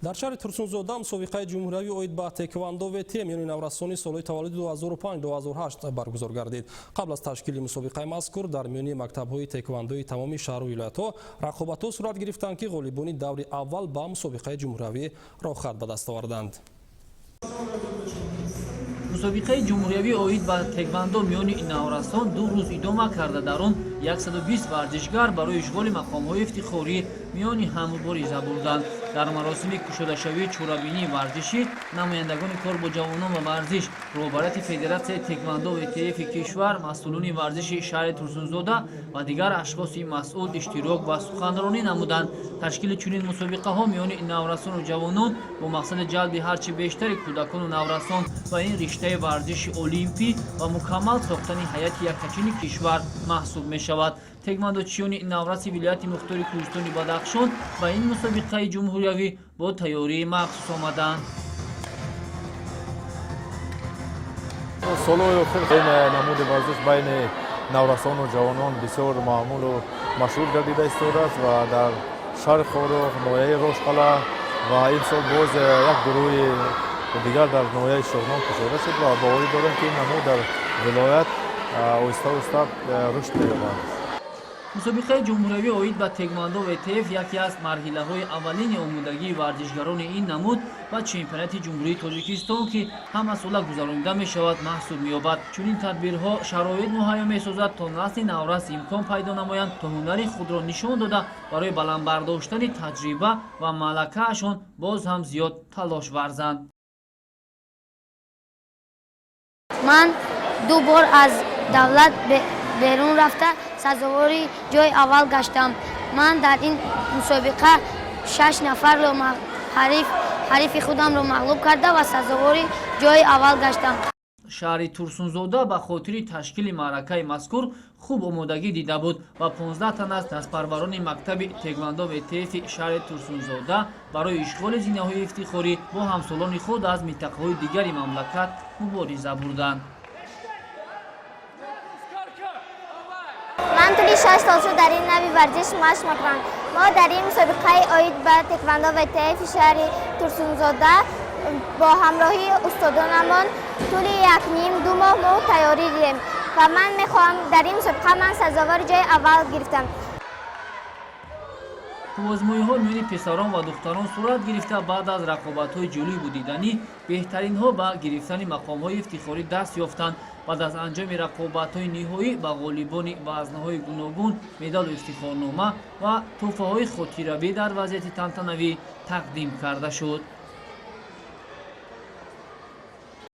در شهر ترسونزودا مسابقه جمهوری اوید با تکواندو و تیم میان نورسانی سال تولد 2005-2008 برگزار گردید. قبل از تشکیل مسابقه مذکور در میان مکتب‌های تکواندوی تمام شهر و ولایت‌ها رقابت‌ها صورت گرفتند که غالبان دور اول با مسابقه جمهوری را خط به دست آوردند. مسابقه جمهوری اوید با تکواندو میان نورستان دو روز ادامه کرده. در آن 120 ورزشگر برای اشغال مقام‌های افتخاری میان هم‌مبارزه بودند. در مراسم کشاده‌شوی چورابینی ورزشی نمایندگان کار با جوانان و ورزش، رهبرت فدراسیون تکواندو و TF کشور، مسئولان ورزش شهر ترسونزودا و دیگر اشخاص مسئول اشتراک و سخنرانی نمودند. تشکیل چنین مسابقه‌ها میان نورستان و جوانان با مقصد جلب هرچه بیشتر کودکان و نورستان و این رشته ورزش المپی و مکمل ساختن هیئت یکتاچین کشور محسوب می‌شود. تکواندوچیان نورست ولایت مختار کوهستان بدخشان و این مسابقه جمهوری با تیاری مخصوص آمدند. سالهای اخیر این نمود ورزش بین نورستان و جوانان بسیار معمول و مشهور گردیده است و در شهر خارخ، ناحیه رشقلا و این سال باز یک گروه دیگر در ناحیه شغنان کشیده شد و باوری دارم که این نمود در ولایت آهسته آهسته رشد می‌یابد. مسابقه جمهوری اوید با تکواندو و TF یکی از مرحله‌های اولین آمادگی ورزشگران این نمود و چمپیونات جمهوری تاجیکستان که همه ساله گذرانیده می‌شود محسوب می‌یابد. چنین تدبیرها شرایط مهیا می‌سازد تا نسل نورست امکان پیدا نمایند تا هنر خود را نشان داده برای بلند برداشتن تجربه و ملکه‌شان باز هم زیاد تلاش ورزند. من دو بار از دولت بیرون رفته سزاواری جای اول گشتم. من در این مسابقه 6 نفر رو حریف خودم رو مغلوب کرده و سزاواری جای اول گشتم. شهر ترسونزودا به خاطر تشکیل معرکه مذکور خوب آمادگی دیده بود و 15 تن از دستپروران مکتب تکواندو و TF شهر ترسونزودا برای اشغال زینه‌های افتخاری با همسالان خود از منطقه‌های دیگری مملکت مبارزه بردند. من طولی 6 سال شد در این نوع ورزش مشق می‌کنم. ما در این مسابقه اوید با تکواندو و TF شهر ترسونزودا با همراهی استادانمان طولی 1.5-2 ماه تیاری دیدیم و من می‌خواهم در این مسابقه من سزاوار جای اول گرفتم. آزمایش‌ها میان پسران و دختران صورت گرفته بعد از رقابت‌های جلوی بودیدنی بهترین‌ها به گرفتن مقام‌های افتخاری دست یافتند. بعد از انجام رقابت‌های نهایی به غالبان وزن‌های گوناگون مدال و افتخارنامه و تحفه‌های خاطره‌ای در وضعیت تنتنوی تقدیم کرده شد.